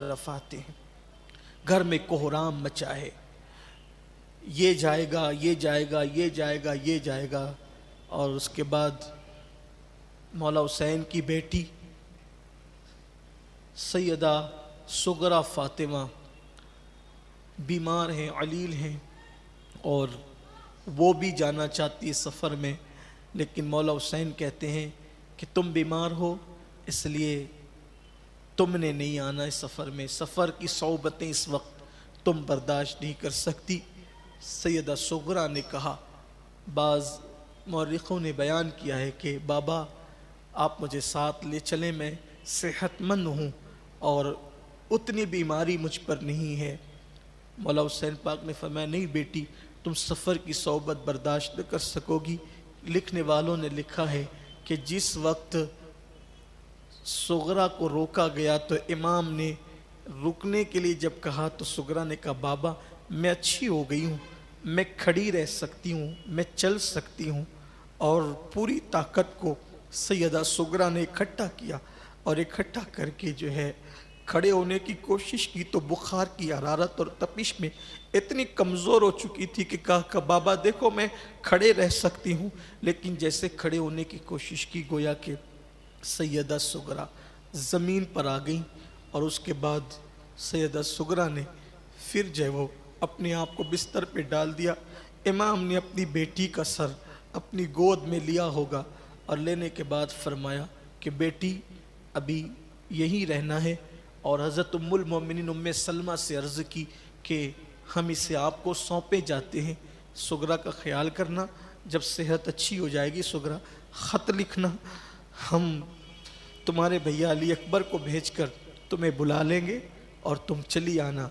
طرف آتے ہیں، گھر میں کوہرام مچا ہے، یہ جائے گا یہ جائے گا یہ جائے گا یہ جائے گا، اور اس کے بعد مولا حسین کی بیٹی سیدہ صغرا فاطمہ بیمار ہیں، علیل ہیں، اور وہ بھی جانا چاہتی ہے سفر میں، لیکن مولا حسین کہتے ہیں کہ تم بیمار ہو اس لیے تم نے نہیں آنا اس سفر میں، سفر کی صعوبتیں اس وقت تم برداشت نہیں کر سکتی۔ سیدہ صغرا نے کہا، بعض مورخوں نے بیان کیا ہے کہ بابا آپ مجھے ساتھ لے چلیں، میں صحت مند ہوں اور اتنی بیماری مجھ پر نہیں ہے۔ مولا حسین پاک نے فرمایا نہیں بیٹی، تم سفر کی صعوبت برداشت نہ کر سکو گی۔ لکھنے والوں نے لکھا ہے کہ جس وقت صغرا کو روکا گیا تو امام نے رکنے کے لیے جب کہا تو صغرا نے کہا بابا میں اچھی ہو گئی ہوں، میں کھڑی رہ سکتی ہوں، میں چل سکتی ہوں، اور پوری طاقت کو سیدہ صغرا نے اکٹھا کیا، اور اکٹھا کر کے جو ہے کھڑے ہونے کی کوشش کی تو بخار کی حرارت اور تپش میں اتنی کمزور ہو چکی تھی کہ کہا بابا دیکھو میں کھڑے رہ سکتی ہوں، لیکن جیسے کھڑے ہونے کی کوشش کی گویا کہ سیدہ صغرا زمین پر آ گئیں، اور اس کے بعد سیدہ صغرا نے پھر جو ہے وہ اپنے آپ کو بستر پہ ڈال دیا۔ امام نے اپنی بیٹی کا سر اپنی گود میں لیا ہوگا، اور لینے کے بعد فرمایا کہ بیٹی ابھی یہی رہنا ہے، اور حضرت ام المومنین ام سلمہ سے عرض کی کہ ہم اسے آپ کو سونپے جاتے ہیں، صغرا کا خیال کرنا، جب صحت اچھی ہو جائے گی صغرا خط لکھنا، ہم تمہارے بھیا علی اکبر کو بھیج کر تمہیں بلا لیں گے اور تم چلی آنا۔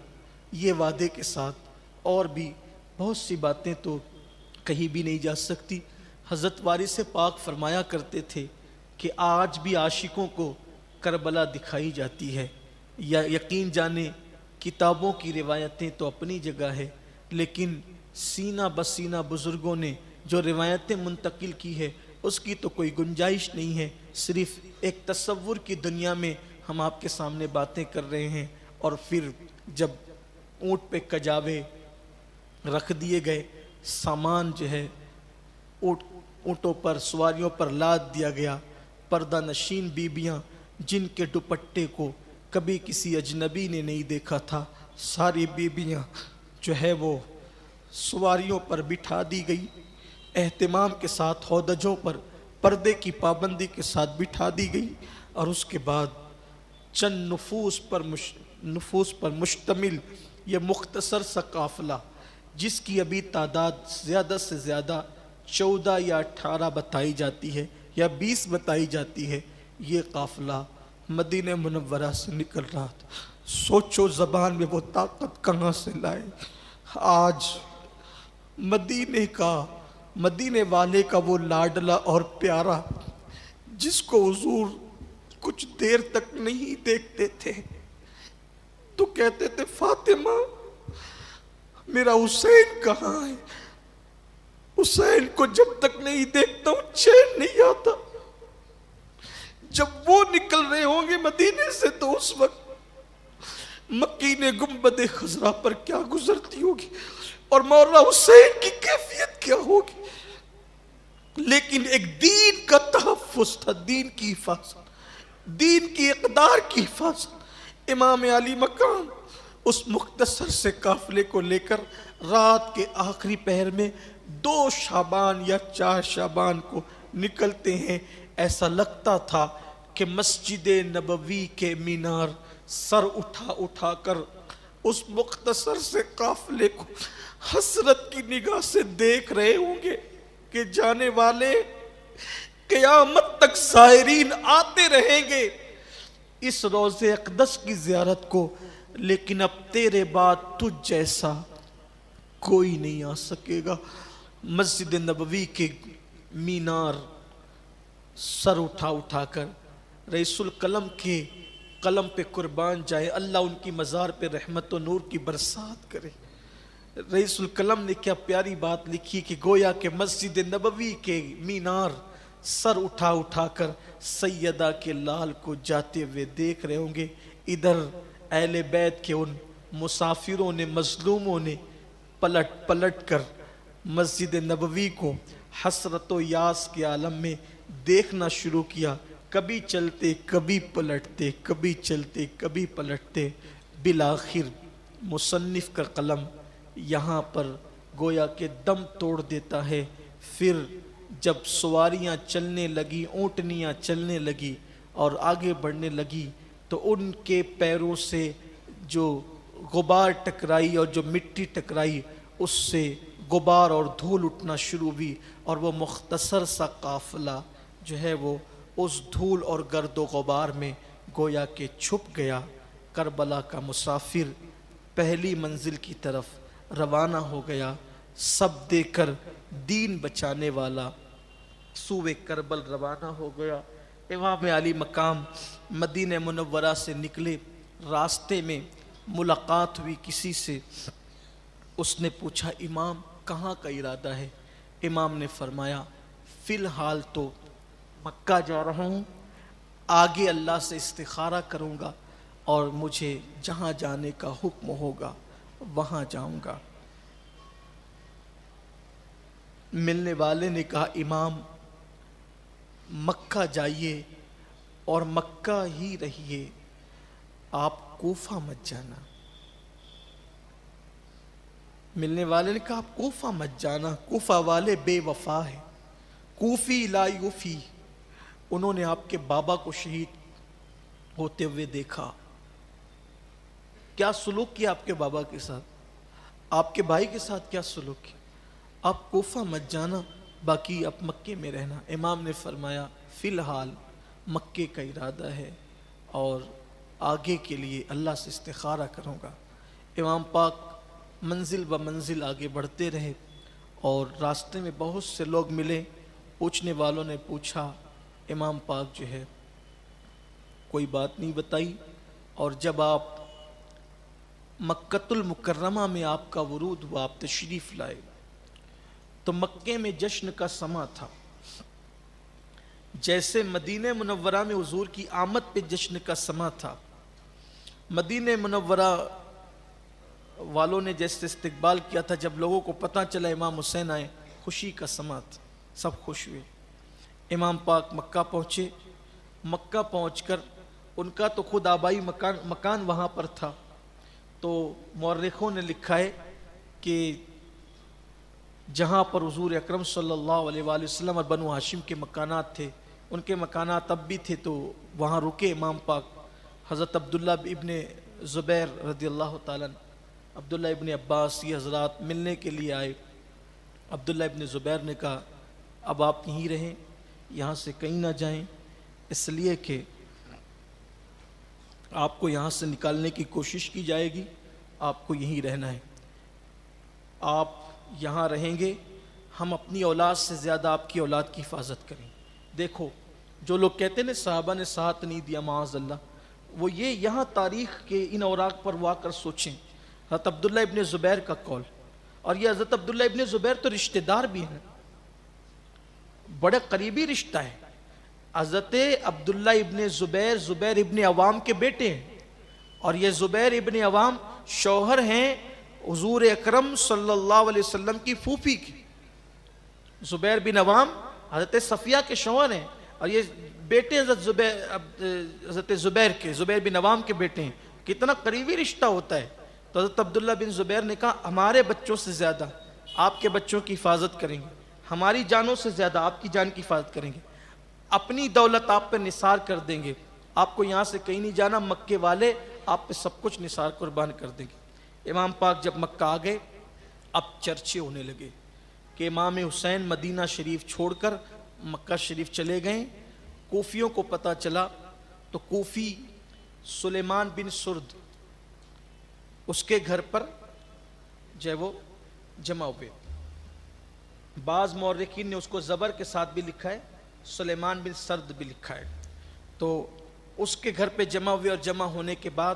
یہ وعدے کے ساتھ اور بھی بہت سی باتیں تو کہیں بھی نہیں جا سکتی۔ حضرت وارث پاک فرمایا کرتے تھے کہ آج بھی عاشقوں کو کربلا دکھائی جاتی ہے، یا یقین جانے کتابوں کی روایتیں تو اپنی جگہ ہے، لیکن سینہ بسینہ بزرگوں نے جو روایتیں منتقل کی ہے اس کی تو کوئی گنجائش نہیں ہے، صرف ایک تصور کی دنیا میں ہم آپ کے سامنے باتیں کر رہے ہیں۔ اور پھر جب اونٹ پہ کجاوے رکھ دیے گئے، سامان جو ہے اونٹوں پر سواریوں پر لاد دیا گیا، پردہ نشین بیبیاں جن کے دوپٹے کو کبھی کسی اجنبی نے نہیں دیکھا تھا، ساری بیبیاں جو ہے وہ سواریوں پر بٹھا دی گئی، اہتمام کے ساتھ ہودجوں پر پردے کی پابندی کے ساتھ بٹھا دی گئی، اور اس کے بعد چند نفوس پر مشتمل یہ مختصر سا قافلہ، جس کی ابھی تعداد زیادہ سے زیادہ 14 یا 18 بتائی جاتی ہے یا 20 بتائی جاتی ہے، یہ قافلہ مدینہ منورہ سے نکل رہا تھا۔ سوچو زبان میں وہ طاقت کہاں سے لائے۔ آج مدینے والے کا وہ لاڈلا اور پیارا جس کو حضور کچھ دیر تک نہیں دیکھتے تھے تو کہتے تھے فاطمہ میرا حسین کہاں ہے، حسین کو جب تک نہیں دیکھتا ہوں چین نہیں آتا۔ جب وہ نکل رہے ہوں گے مدینے سے تو اس وقت مکی نے گنبد خضرا پر کیا گزرتی ہوگی اور مولا حسین کی کیفیت کیا ہوگی۔ لیکن ایک دین کا تحفظ تھا، دین کی حفاظت، دین کی اقدار کی حفاظت۔ امام علی مقام اس مختصر سے قافلے کو لے کر رات کے آخری پہر میں 2 شعبان یا 4 شعبان کو نکلتے ہیں۔ ایسا لگتا تھا کہ مسجد نبوی کے مینار سر اٹھا اٹھا کر اس مختصر سے قافلے کو حسرت کی نگاہ سے دیکھ رہے ہوں گے کہ جانے والے قیامت تک زائرین آتے رہیں گے اس روضہ اقدس کی زیارت کو، لیکن اب تیرے بعد تجھ جیسا کوئی نہیں آ سکے گا۔ مسجد نبوی کے مینار سر اٹھا اٹھا کر رئیس القلم کے قلم پہ قربان جائے، اللہ ان کی مزار پہ رحمت و نور کی برسات کرے۔ رئیس القلم نے کیا پیاری بات لکھی کہ گویا کہ مسجد نبوی کے مینار سر اٹھا اٹھا کر سیدہ کے لال کو جاتے ہوئے دیکھ رہے ہوں گے۔ ادھر اہل بیت کے ان مسافروں نے، مظلوموں نے پلٹ پلٹ کر مسجد نبوی کو حسرت و یاس کے عالم میں دیکھنا شروع کیا. کبھی چلتے کبھی پلٹتے، کبھی چلتے کبھی پلٹتے. بالآخر مصنف کا قلم یہاں پر گویا کہ دم توڑ دیتا ہے. پھر جب سواریاں چلنے لگی، اونٹنیاں چلنے لگی اور آگے بڑھنے لگی تو ان کے پیروں سے جو غبار ٹکرائی اور جو مٹی ٹکرائی، اس سے غبار اور دھول اٹھنا شروع ہوئی، اور وہ مختصر سا قافلہ جو ہے وہ اس دھول اور گرد و غبار میں گویا کہ چھپ گیا. کربلا کا مسافر پہلی منزل کی طرف روانہ ہو گیا. سب دے کر دین بچانے والا سوئے کربل روانہ ہو گیا. امام علی مقام مدینہ منورہ سے نکلے. راستے میں ملاقات ہوئی کسی سے. اس نے پوچھا امام کہاں کا ارادہ ہے؟ امام نے فرمایا فی الحال تو مکہ جا رہا ہوں، آگے اللہ سے استخارہ کروں گا اور مجھے جہاں جانے کا حکم ہوگا وہاں جاؤں گا. ملنے والے نے کہا امام مکہ جائیے اور مکہ ہی رہیے، آپ کوفہ مت جانا. ملنے والے نے کہا آپ کوفہ مت جانا، کوفہ والے بے وفا ہے، کوفی لا یوفی. انہوں نے آپ کے بابا کو شہید ہوتے ہوئے دیکھا. کیا سلوک کیا آپ کے بابا کے ساتھ؟ آپ کے بھائی کے ساتھ کیا سلوک کیا؟ آپ کوفہ مت جانا، باقی آپ مکے میں رہنا. امام نے فرمایا فی الحال مکے کا ارادہ ہے اور آگے کے لیے اللہ سے استخارہ کروں گا. امام پاک منزل و منزل آگے بڑھتے رہے اور راستے میں بہت سے لوگ ملے. پوچھنے والوں نے پوچھا امام پاک جو ہے کوئی بات نہیں بتائی. اور جب آپ مکۃ المکرمہ میں آپ کا ورود ہوا، آپ تشریف لائے، تو مکے میں جشن کا سما تھا. جیسے مدینہ منورہ میں حضور کی آمد پہ جشن کا سما تھا، مدینہ منورہ والوں نے جیسے استقبال کیا تھا، جب لوگوں کو پتہ چلا امام حسین آئے، خوشی کا سما تھا، سب خوش ہوئے. امام پاک مکہ پہنچے. مکہ پہنچ کر ان کا تو خود آبائی مکان وہاں پر تھا. تو مورخوں نے لکھا ہے کہ جہاں پر حضور اکرم صلی اللہ علیہ وآلہ وسلم اور بنو ہاشم کے مکانات تھے، ان کے مکانات اب بھی تھے، تو وہاں رکے امام پاک. حضرت عبداللہ ابن زبیر رضی اللہ تعالیٰ، عبداللہ ابن عباس، یہ حضرات ملنے کے لیے آئے. عبداللہ ابن زبیر نے کہا اب آپ یہیں رہیں، یہاں سے کہیں نہ جائیں، اس لیے کہ آپ کو یہاں سے نکالنے کی کوشش کی جائے گی، آپ کو یہیں رہنا ہے. آپ یہاں رہیں گے، ہم اپنی اولاد سے زیادہ آپ کی اولاد کی حفاظت کریں. دیکھو جو لوگ کہتے ہیں نا صحابہ نے ساتھ نہیں دیا معاذ اللہ، وہ یہ یہاں تاریخ کے ان اوراق پر وا کر سوچیں. حضرت عبداللہ ابن زبیر کا قول، اور یہ حضرت عبداللہ ابن زبیر تو رشتہ دار بھی ہیں، بڑے قریبی رشتہ ہے. حضرت عبداللہ ابن زبیر زبیر ابن عوام کے بیٹے ہیں، اور یہ زبیر ابن عوام شوہر ہیں حضور اکرم صلی اللہ علیہ وسلم کی پھوپھی کی. زبیر بن عوام حضرت صفیہ کے شوہر ہیں، اور یہ بیٹے حضرت زبیر کے، زبیر بن عوام کے بیٹے ہیں. کتنا قریبی رشتہ ہوتا ہے. تو حضرت عبداللہ بن زبیر نے کہا ہمارے بچوں سے زیادہ آپ کے بچوں کی حفاظت کریں گے، ہماری جانوں سے زیادہ آپ کی جان کی حفاظت کریں گے، اپنی دولت آپ پہ نثار کر دیں گے، آپ کو یہاں سے کہیں نہیں جانا، مکے والے آپ پہ سب کچھ نثار قربان کر دیں گے. امام پاک جب مکہ آ گئے، اب چرچے ہونے لگے کہ امام حسین مدینہ شریف چھوڑ کر مکہ شریف چلے گئے. کوفیوں کو پتہ چلا تو کوفی سلیمان بن سرد اس کے گھر پر جو ہے وہ جمع ہوئے. بعض مورخین نے اس کو زبر کے ساتھ بھی لکھا ہے، سلیمان بن سرد بھی لکھا ہے. تو اس کے گھر پہ جمع ہوئے، اور جمع ہونے کے بعد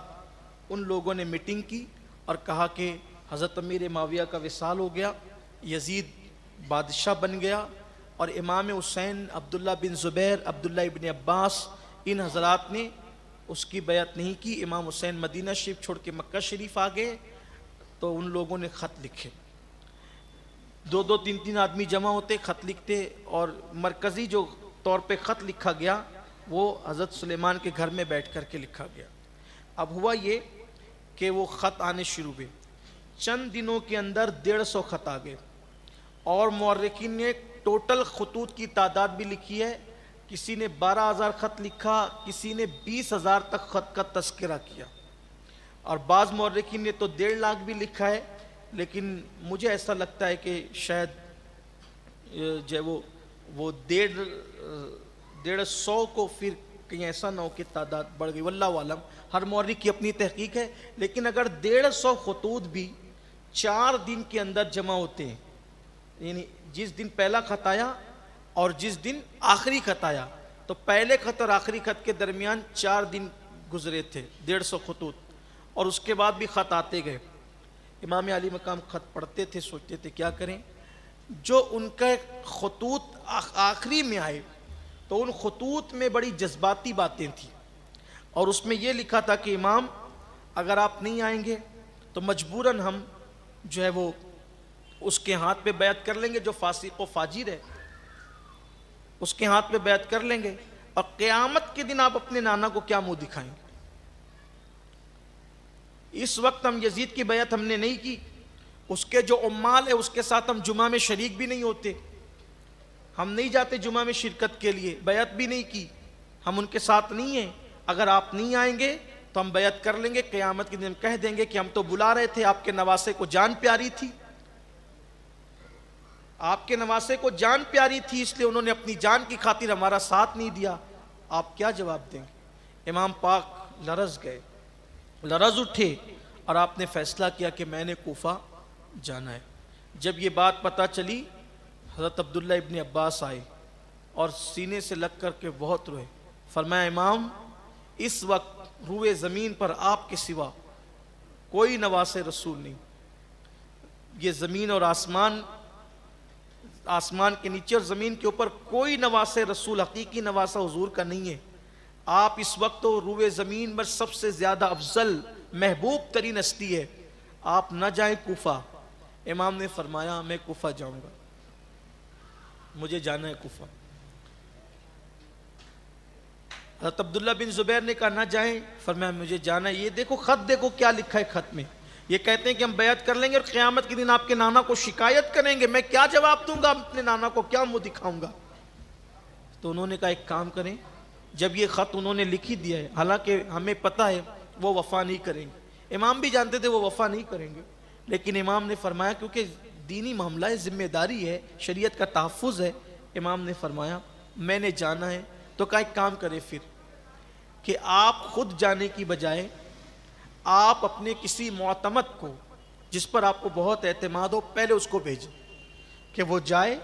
ان لوگوں نے میٹنگ کی اور کہا کہ حضرت امیر معاویہ کا وصال ہو گیا، یزید بادشاہ بن گیا، اور امام حسین، عبداللہ بن زبیر، عبداللہ ابن عباس، ان حضرات نے اس کی بیعت نہیں کی. امام حسین مدینہ شریف چھوڑ کے مکہ شریف آ گئے تو ان لوگوں نے خط لکھے. 2 3 آدمی جمع ہوتے, خط لکھتے, اور مرکزی جو طور پہ خط لکھا گیا وہ حضرت سلیمان کے گھر میں بیٹھ کر کے لکھا گیا. اب ہوا یہ کہ وہ خط آنے شروع ہوئے. چند دنوں کے اندر 150 خط آ گئے, اور مورخین نے ٹوٹل خطوط کی تعداد بھی لکھی ہے. کسی نے 12,000 خط لکھا, کسی نے 20,000 تک خط کا تذکرہ کیا, اور بعض مورخین نے تو 1.5 لاکھ بھی لکھا ہے. لیکن مجھے ایسا لگتا ہے کہ شاید جو ہے وہ 150 کو پھر کہیں ایسا نہ ہو کہ تعداد بڑھ گئی, واللہ عالم. ہر مورخ کی اپنی تحقیق ہے. لیکن اگر 150 خطوط بھی 4 دن کے اندر جمع ہوتے ہیں, یعنی جس دن پہلا خط آیا اور جس دن آخری خط آیا, تو پہلے خط اور آخری خط کے درمیان 4 دن گزرے تھے, 150 خطوط, اور اس کے بعد بھی خط آتے گئے. امام علی مقام خط پڑھتے تھے, سوچتے تھے کیا کریں. جو ان کا خطوط آخری میں آئے تو ان خطوط میں بڑی جذباتی باتیں تھیں, اور اس میں یہ لکھا تھا کہ امام اگر آپ نہیں آئیں گے تو مجبوراً ہم جو ہے وہ اس کے ہاتھ پہ بیعت کر لیں گے جو فاسق و فاجر ہے, اس کے ہاتھ پہ بیعت کر لیں گے, اور قیامت کے دن آپ اپنے نانا کو کیا منہ دکھائیں گے. اس وقت ہم یزید کی بیعت ہم نے نہیں کی, اس کے جو عمال ہے اس کے ساتھ ہم جمعہ میں شریک بھی نہیں ہوتے, ہم نہیں جاتے جمعہ میں شرکت کے لیے, بیعت بھی نہیں کی, ہم ان کے ساتھ نہیں ہیں. اگر آپ نہیں آئیں گے تو ہم بیعت کر لیں گے, قیامت کے دن کہہ دیں گے کہ ہم تو بلا رہے تھے, آپ کے نواسے کو جان پیاری تھی, آپ کے نواسے کو جان پیاری تھی, اس لیے انہوں نے اپنی جان کی خاطر ہمارا ساتھ نہیں دیا. آپ کیا جواب دیں گے؟ امام پاک لرز گئے, لرز اٹھے, اور آپ نے فیصلہ کیا کہ میں نے کوفہ جانا ہے. جب یہ بات پتہ چلی, حضرت عبداللہ ابن عباس آئے اور سینے سے لگ کر کے بہت روئے. فرمایا امام اس وقت روئے زمین پر آپ کے سوا کوئی نواس رسول نہیں, یہ زمین اور آسمان کے نیچے اور زمین کے اوپر کوئی نواس رسول حقیقی نواسہ حضور کا نہیں ہے. آپ اس وقت تو روئے زمین پر سب سے زیادہ افضل محبوب ترین ہستی ہے, آپ نہ جائیں کوفہ. امام نے فرمایا میں کوفہ جاؤں گا, مجھے جانا ہے کوفہ. حضرت عبداللہ بن زبیر نے کہا نہ جائیں, فرمایا مجھے جانا ہے. یہ دیکھو خط, دیکھو کیا لکھا ہے خط میں, یہ کہتے ہیں کہ ہم بیعت کر لیں گے اور قیامت کے دن آپ کے نانا کو شکایت کریں گے. میں کیا جواب دوں گا اپنے نانا کو, کیا منہ دکھاؤں گا؟ تو انہوں نے کہا ایک کام کریں, جب یہ خط انہوں نے لکھ ہی دیا ہے, حالانکہ ہمیں پتہ ہے وہ وفا نہیں کریں گے, امام بھی جانتے تھے وہ وفا نہیں کریں گے, لیکن امام نے فرمایا کیونکہ دینی معاملہ ہے, ذمہ داری ہے, شریعت کا تحفظ ہے, امام نے فرمایا میں نے جانا ہے. تو کہا ایک کام کرے پھر کہ آپ خود جانے کی بجائے آپ اپنے کسی معتمد کو جس پر آپ کو بہت اعتماد ہو پہلے اس کو بھیجیں کہ وہ جائے,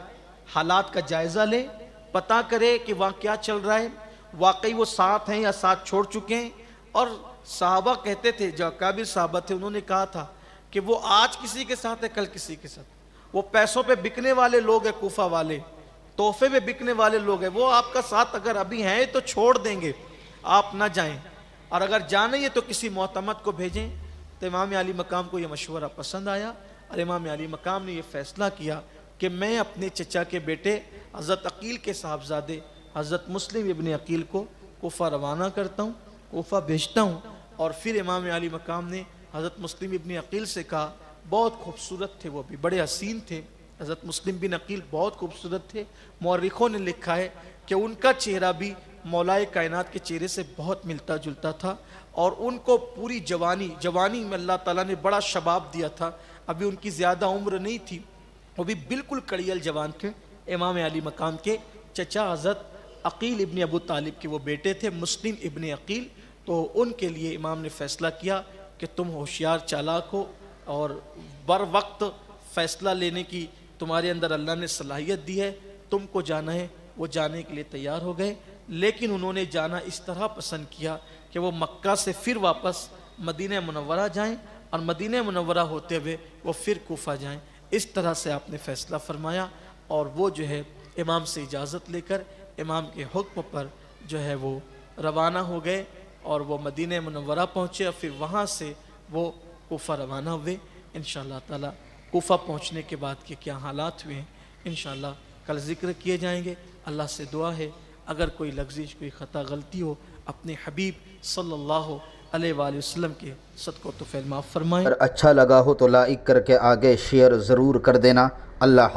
حالات کا جائزہ لے, پتہ کرے کہ وہاں کیا چل رہا ہے, واقعی وہ ساتھ ہیں یا ساتھ چھوڑ چکے ہیں. اور صحابہ کہتے تھے, جو اکابر صحابہ تھے انہوں نے کہا تھا کہ وہ آج کسی کے ساتھ ہے کل کسی کے ساتھ, وہ پیسوں پہ بکنے والے لوگ ہیں کوفہ والے, تحفے پہ بکنے والے لوگ ہیں, وہ آپ کا ساتھ اگر ابھی ہیں تو چھوڑ دیں گے, آپ نہ جائیں, اور اگر جانا ہے تو کسی معتمد کو بھیجیں. تو امام علی مقام کو یہ مشورہ پسند آیا, اور امام علی مقام نے یہ فیصلہ کیا کہ میں اپنے چچا کے بیٹے حضرت عقیل کے صاحبزادے حضرت مسلم ابن عقیل کو کوفہ روانہ کرتا ہوں, کوفہ بھیجتا ہوں. اور پھر امام علی مقام نے حضرت مسلم ابن عقیل سے کہا, بہت خوبصورت تھے وہ بھی, بڑے حسین تھے, حضرت مسلم بن عقیل بہت خوبصورت تھے. مورخوں نے لکھا ہے کہ ان کا چہرہ بھی مولا کائنات کے چہرے سے بہت ملتا جلتا تھا, اور ان کو پوری جوانی میں اللہ تعالیٰ نے بڑا شباب دیا تھا, ابھی ان کی زیادہ عمر نہیں تھی, وہ بھی بالکل کڑیل جوان تھے. امام علی مقام کے چچا حضرت عقیل ابن ابو طالب کے وہ بیٹے تھے مسلم ابن عقیل. تو ان کے لیے امام نے فیصلہ کیا کہ تم ہوشیار چالاک ہو اور بر وقت فیصلہ لینے کی تمہارے اندر اللہ نے صلاحیت دی ہے, تم کو جانا ہے. وہ جانے کے لیے تیار ہو گئے, لیکن انہوں نے جانا اس طرح پسند کیا کہ وہ مکہ سے پھر واپس مدینہ منورہ جائیں, اور مدینہ منورہ ہوتے ہوئے وہ پھر کوفہ جائیں. اس طرح سے آپ نے فیصلہ فرمایا, اور وہ جو ہے امام سے اجازت لے کر امام کے حکم پر جو ہے وہ روانہ ہو گئے, اور وہ مدینہ منورہ پہنچے اور پھر وہاں سے وہ کوفہ روانہ ہوئے. انشاءاللہ تعالی کوفہ پہنچنے کے بعد کے کیا حالات ہوئے ہیں انشاءاللہ کل ذکر کیے جائیں گے. اللہ سے دعا ہے اگر کوئی لغزش کوئی خطا غلطی ہو اپنے حبیب صلی اللہ علیہ وآلہ وسلم کے صدقہ و طفیل معاف فرمائیں. اگر اچھا لگا ہو تو لائک کر کے آگے شیئر ضرور کر دینا. اللہ